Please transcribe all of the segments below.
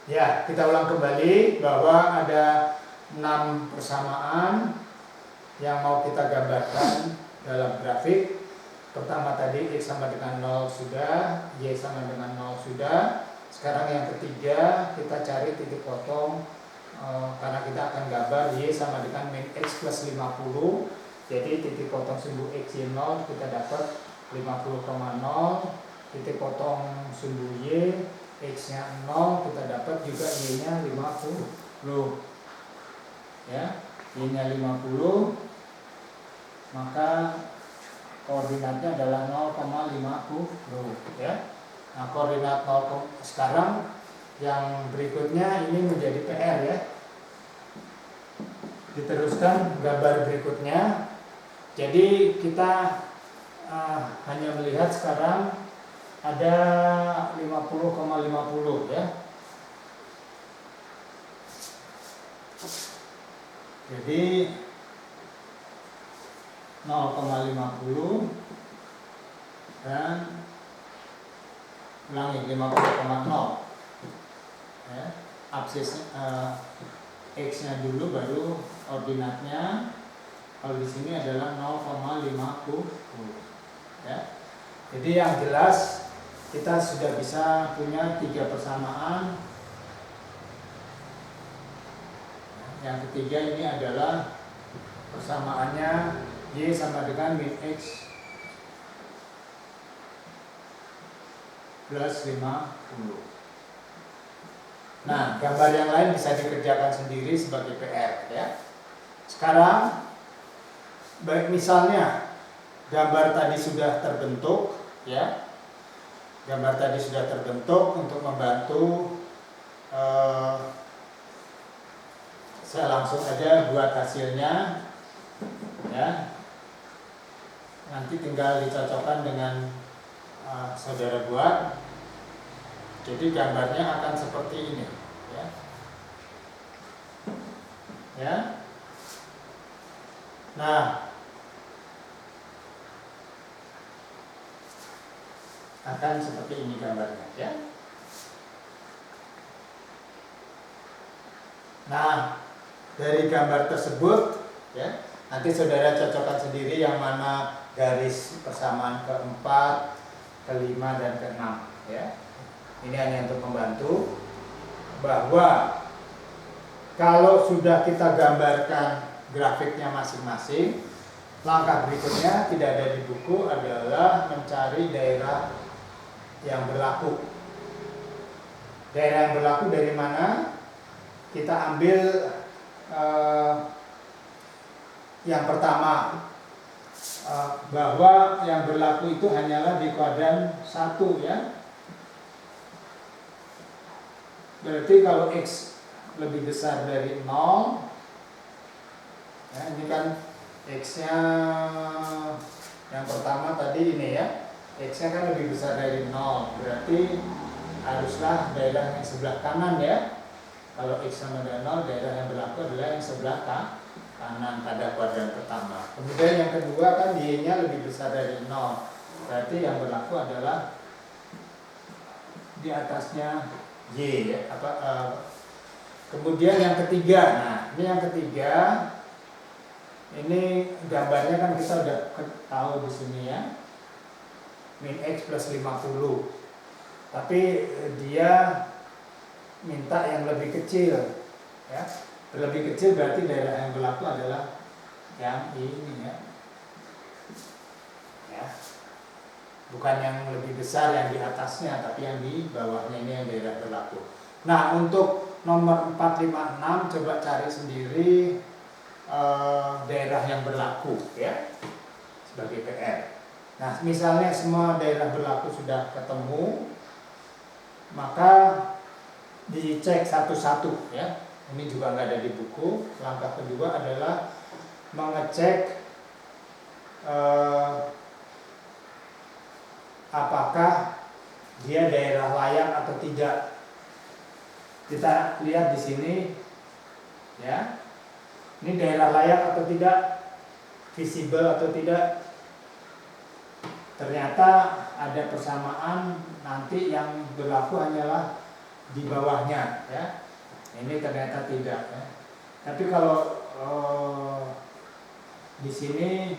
Ya, kita ulang kembali bahwa ada 6 persamaan yang mau kita gambarkan dalam grafik. Pertama tadi X sama dengan 0 sudah, Y sama dengan 0 sudah. Sekarang yang ketiga kita cari titik potong, karena kita akan gambar Y sama dengan min X plus 50. Jadi titik potong sumbu X Y 0 kita dapat 50,0. Titik potong sumbu Y X nya 0 kita dapat juga Y nya 50 ya, Y nya 50, maka koordinatnya adalah 0,50 ya. Nah, koordinat 0, sekarang yang berikutnya ini menjadi PR ya. Diteruskan gambar berikutnya. Jadi kita hanya melihat sekarang ada 50,50 ya. Jadi 0,50 dan ulangi 50,0 ya. Absis X nya dulu baru ordinatnya. Kalau di sini adalah 0,50 ya. Jadi yang jelas kita sudah bisa punya 3 persamaan. Yang ketiga ini adalah persamaannya Y sama dengan min X plus 50. Nah, gambar yang lain bisa dikerjakan sendiri sebagai PR ya. Sekarang baik misalnya gambar tadi sudah terbentuk ya. Gambar tadi sudah terbentuk. Untuk membantu saya langsung aja buat hasilnya ya. Nanti tinggal dicocokkan dengan saudara buat. Jadi gambarnya akan seperti ini ya. Ya. Nah, akan seperti ini gambarnya ya. Nah, dari gambar tersebut ya, nanti saudara cocokkan sendiri yang mana garis persamaan keempat, kelima, dan keenam ya. Ini hanya untuk membantu bahwa kalau sudah kita gambarkan grafiknya masing-masing, langkah berikutnya tidak ada di buku adalah mencari daerah yang berlaku. Daerah yang berlaku dari mana? Kita ambil yang pertama, bahwa yang berlaku itu hanyalah di kuadran 1 ya. Berarti kalau X lebih besar dari 0 ya, ini kan X nya yang pertama tadi ini ya, X nya kan lebih besar dari 0, berarti haruslah daerah yang sebelah kanan ya. Kalau X sama dengan 0, daerah yang berlaku adalah yang sebelah kanan pada kuadran pertama. Kemudian yang kedua kan Y nya lebih besar dari 0, berarti yang berlaku adalah di atasnya Y ya. Kemudian yang ketiga, nah ini yang ketiga, ini gambarnya kan kita udah tahu di sini ya, min X plus 50, tapi dia minta yang lebih kecil ya. Lebih kecil berarti daerah yang berlaku adalah yang ini ya. Ya. Bukan yang lebih besar yang di atasnya, tapi yang di bawahnya ini yang daerah berlaku. Nah, untuk nomor 4, 5, 6 coba cari sendiri daerah yang berlaku ya, sebagai PR. Nah, misalnya semua daerah berlaku sudah ketemu, maka dicek satu-satu ya. Ini juga nggak ada di buku. Langkah kedua adalah mengecek apakah dia daerah layak atau tidak. Kita lihat di sini ya. Ini daerah layak atau tidak, visible atau tidak. Ternyata ada persamaan, nanti yang berlaku hanyalah di bawahnya ya. Ini ternyata tidak ya. Tapi kalau di sini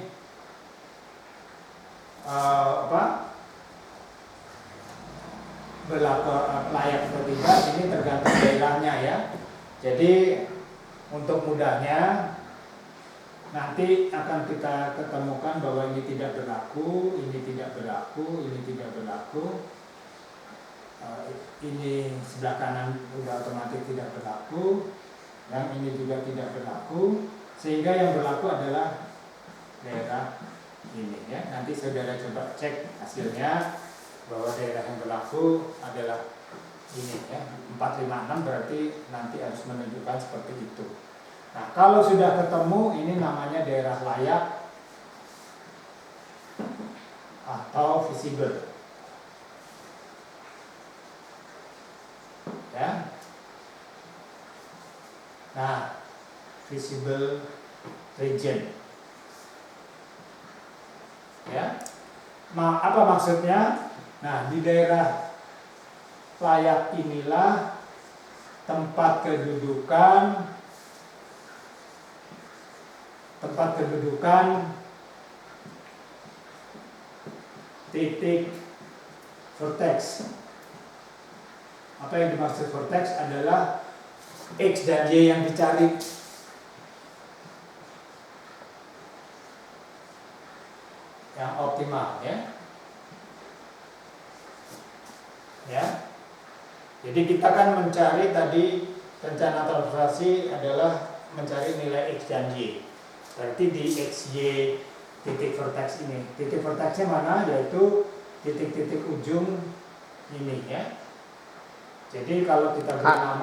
berlaku layak atau tidak ini tergantung daerahnya ya. Jadi untuk mudahnya nanti akan kita ketemukan bahwa ini tidak berlaku, ini tidak berlaku, ini tidak berlaku, ini sebelah kanan sudah otomatis tidak berlaku, yang ini juga tidak berlaku, sehingga yang berlaku adalah daerah ini ya. Nanti saudara coba cek hasilnya bahwa daerah yang berlaku adalah ini ya, 456 berarti nanti harus menunjukkan seperti itu. Nah, kalau sudah ketemu ini namanya daerah layak atau visible. Ya. Nah, visible region. Ya. Apa maksudnya? Nah, di daerah layak inilah tempat kedudukan titik vertex. Apa yang dimaksud vertex adalah X dan Y yang dicari. Yang optimal ya. Ya. Jadi kita kan mencari tadi rencana transformasi adalah mencari nilai X dan Y. Berarti di XY titik vertex ini. Titik vertexnya mana? Yaitu titik-titik ujung ini ya. Jadi kalau kita beri nama